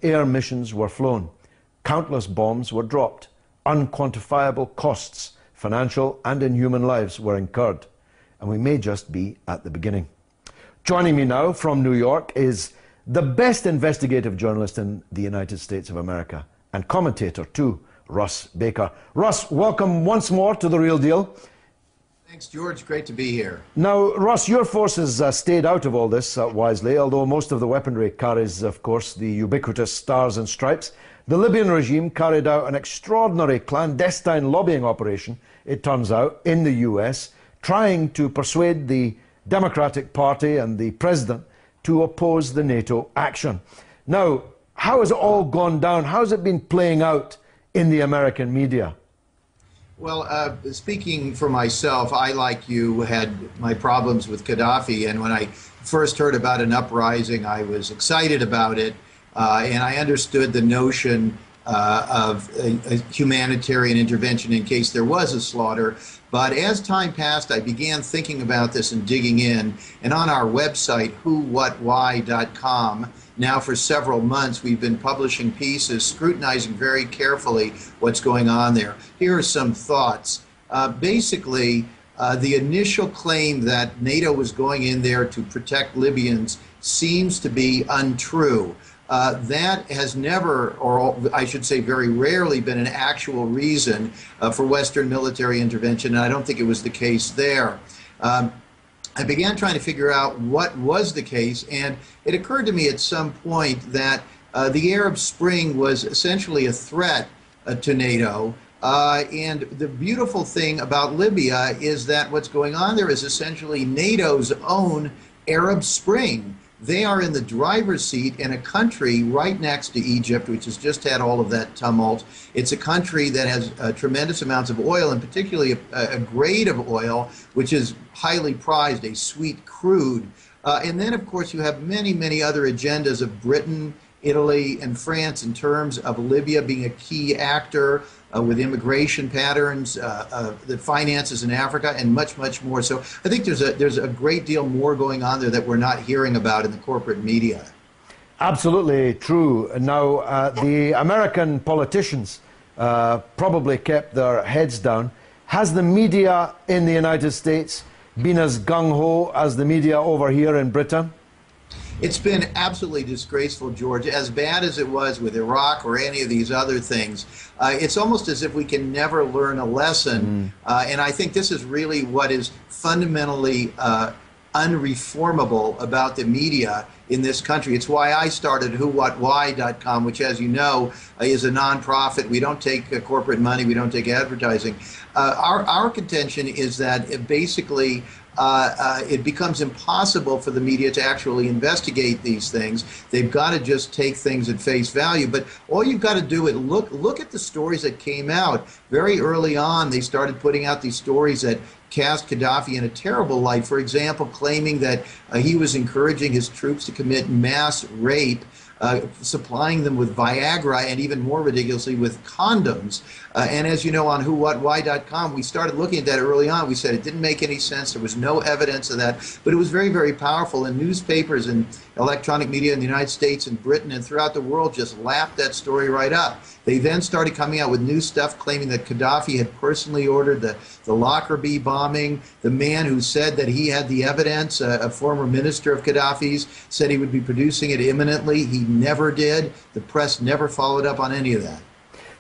air missions were flown. Countless bombs were dropped. Unquantifiable costs, financial and in human lives, were incurred. And we may just be at the beginning. Joining me now from New York is the best investigative journalist in the United States of America, and commentator too, Russ Baker. Russ, welcome once more to The Real Deal. Thanks, George. Great to be here. Now, Russ, your forces stayed out of all this wisely, although most of the weaponry carries, of course, the ubiquitous stars and stripes. The Libyan regime carried out an extraordinary clandestine lobbying operation, it turns out, in the US, trying to persuade the Democratic Party and the president to oppose the NATO action. Now, how has it all gone down? How has it been playing out in the American media? Well, speaking for myself, I, like you, had my problems with Gaddafi, and when I first heard about an uprising, I was excited about it, and I understood the notion of a humanitarian intervention in case there was a slaughter. But as time passed, I began thinking about this and digging in, and on our website, WhoWhatWhy.com, now for several months, we've been publishing pieces, scrutinizing very carefully what's going on there. Here are some thoughts. Basically, the initial claim that NATO was going in there to protect Libyans seems to be untrue. That has never, or I should say very rarely, been an actual reason for Western military intervention, and I don't think it was the case there. I began trying to figure out what was the case, and it occurred to me at some point that the Arab Spring was essentially a threat to NATO. And the beautiful thing about Libya is that what's going on there is essentially NATO's own Arab Spring. They are in the driver's seat in a country right next to Egypt, which has just had all of that tumult. It's a country that has tremendous amounts of oil, and particularly a grade of oil, which is highly prized, a sweet crude. And then, of course, you have many, many other agendas of Britain, Italy, and France in terms of Libya being a key actor with immigration patterns, the finances in Africa, and much, much more. So I think there's a great deal more going on there that we're not hearing about in the corporate media. Absolutely true. Now, the American politicians probably kept their heads down. Has the media in the United States been as gung-ho as the media over here in Britain? It's been absolutely disgraceful, George. As bad as it was with Iraq or any of these other things, it's almost as if we can never learn a lesson. And I think this is really what is fundamentally unreformable about the media in this country. It's why I started WhoWhatWhy.com, which, as you know, is a nonprofit. We don't take corporate money. We don't take advertising. Our contention is that basically it becomes impossible for the media to actually investigate these things. They've got to just take things at face value. But all you've got to do is look at the stories that came out. Very early on, they started putting out these stories that cast Gaddafi in a terrible light. For example, claiming that he was encouraging his troops to commit mass rape, supplying them with Viagra, and even more ridiculously with condoms. And as you know, on WhoWhatWhy.com, we started looking at that early on. We said it didn't make any sense. There was no evidence of that. But it was very, very powerful. And newspapers and electronic media in the United States and Britain and throughout the world just lapped that story right up. They then started coming out with new stuff claiming that Gaddafi had personally ordered the Lockerbie bombing. The man who said that he had the evidence, a former minister of Gaddafi's, said he would be producing it imminently. He never did. The press never followed up on any of that.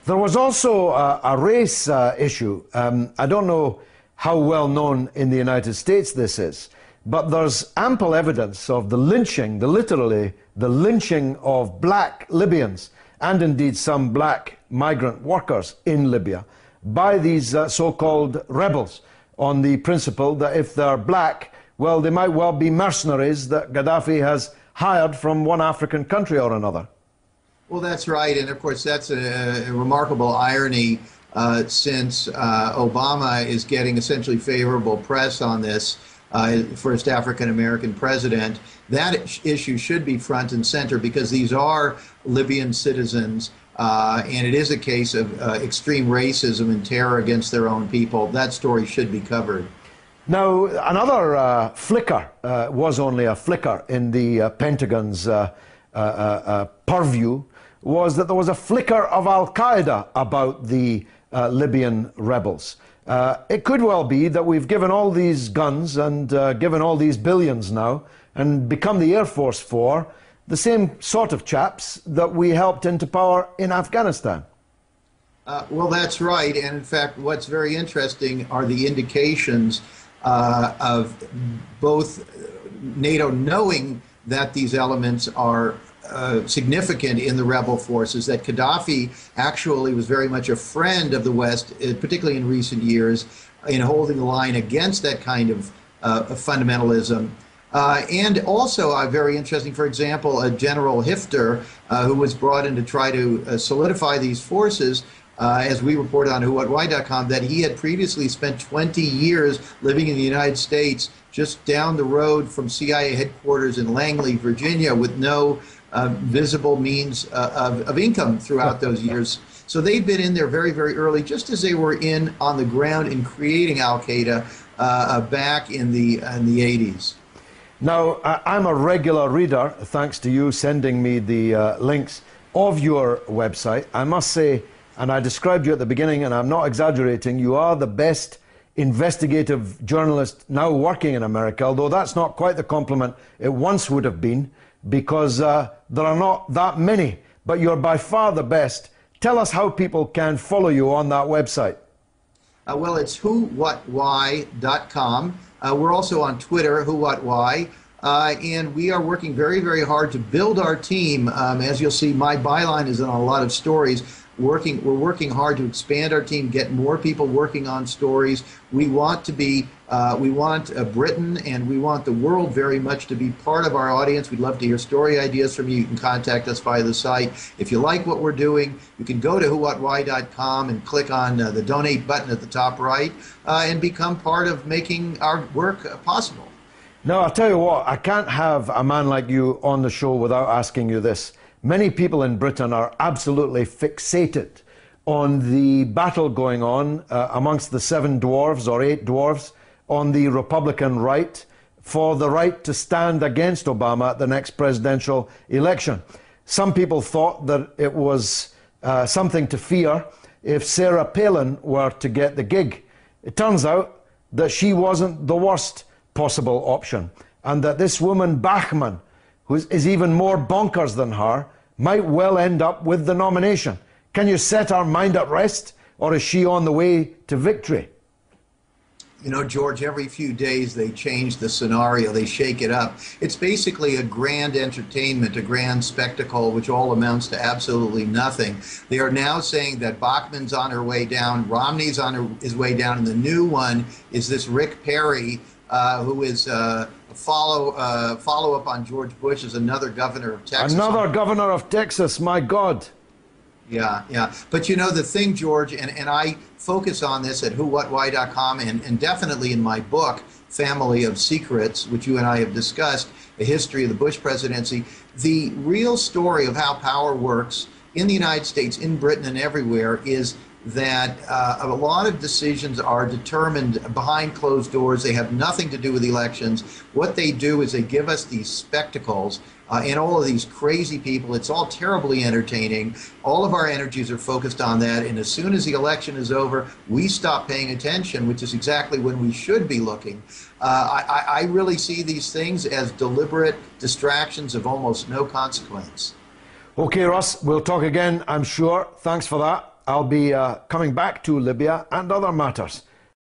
There was also a race issue. I don't know how well known in the United States this is, but there's ample evidence of the lynching, literally the lynching of black Libyans, and indeed some black migrant workers in Libya, by these so-called rebels, on the principle that if they're black, well, they might well be mercenaries that Gaddafi has hired from one African country or another. Well, that's right. And of course, that's a remarkable irony since Obama is getting essentially favorable press on this, first African-American president. That issue should be front and center because these are Libyan citizens, and it is a case of extreme racism and terror against their own people. That story should be covered. Now, another flicker was only a flicker in the Pentagon's purview was that there was a flicker of Al-Qaeda about the Libyan rebels. It could well be that we've given all these guns and given all these billions now and become the Air Force for the same sort of chaps that we helped into power in Afghanistan. Well, that's right. And in fact, what's very interesting are the indications of both NATO knowing that these elements are significant in the rebel forces, that Gaddafi actually was very much a friend of the West, particularly in recent years, in holding the line against that kind of fundamentalism. And also very interesting, for example, General Hifter, who was brought in to try to solidify these forces, as we reported on WhoWhatWhy.com, that he had previously spent 20 years living in the United States just down the road from CIA headquarters in Langley, Virginia, with no visible means of income throughout those years. So they've been in there very, very early, just as they were in on the ground in creating Al-Qaeda back in the 80s. Now, I'm a regular reader, thanks to you sending me the links of your website. I must say, and I described you at the beginning, and I'm not exaggerating, you are the best investigative journalist now working in America, although that's not quite the compliment it once would have been, because there are not that many, but you're by far the best. Tell us how people can follow you on that website. Well, it's WhoWhatWhy.com. We're also on Twitter, WhoWhatWhy. And we are working very, very hard to build our team. As you'll see, my byline is on a lot of stories. We're working hard to expand our team, get more people working on stories. We want to be, we want Britain and we want the world very much to be part of our audience. We'd love to hear story ideas from you. You can contact us via the site. If you like what we're doing, you can go to WhoWhatWhy.com and click on the donate button at the top right and become part of making our work possible. Now, I'll tell you what, I can't have a man like you on the show without asking you this. Many people in Britain are absolutely fixated on the battle going on amongst the 7 dwarves or 8 dwarves on the Republican right for the right to stand against Obama at the next presidential election. Some people thought that it was something to fear if Sarah Palin were to get the gig. It turns out that she wasn't the worst possible option, and that this woman Bachmann, who is even more bonkers than her, might well end up with the nomination. Can you set our mind at rest, or is she on the way to victory? You know, George, every few days they change the scenario, they shake it up. It's basically a grand entertainment, a grand spectacle, which all amounts to absolutely nothing. They are now saying that Bachmann's on her way down, Romney's on his way down, and the new one is this Rick Perry, who is a follow-up on George Bush as another governor of Texas. Another governor of Texas, my God. Yeah, yeah. But you know, the thing, George, and I focus on this at WhoWhatWhy.com and definitely in my book, Family of Secrets, which you and I have discussed, a history of the Bush presidency, the real story of how power works in the United States, in Britain, and everywhere is that a lot of decisions are determined behind closed doors. They have nothing to do with elections. What they do is they give us these spectacles and all of these crazy people. It's all terribly entertaining. All of our energies are focused on that. And as soon as the election is over, we stop paying attention, which is exactly when we should be looking. I really see these things as deliberate distractions of almost no consequence. Okay, Russ, we'll talk again, I'm sure. Thanks for that. I'll be coming back to Libya and other matters.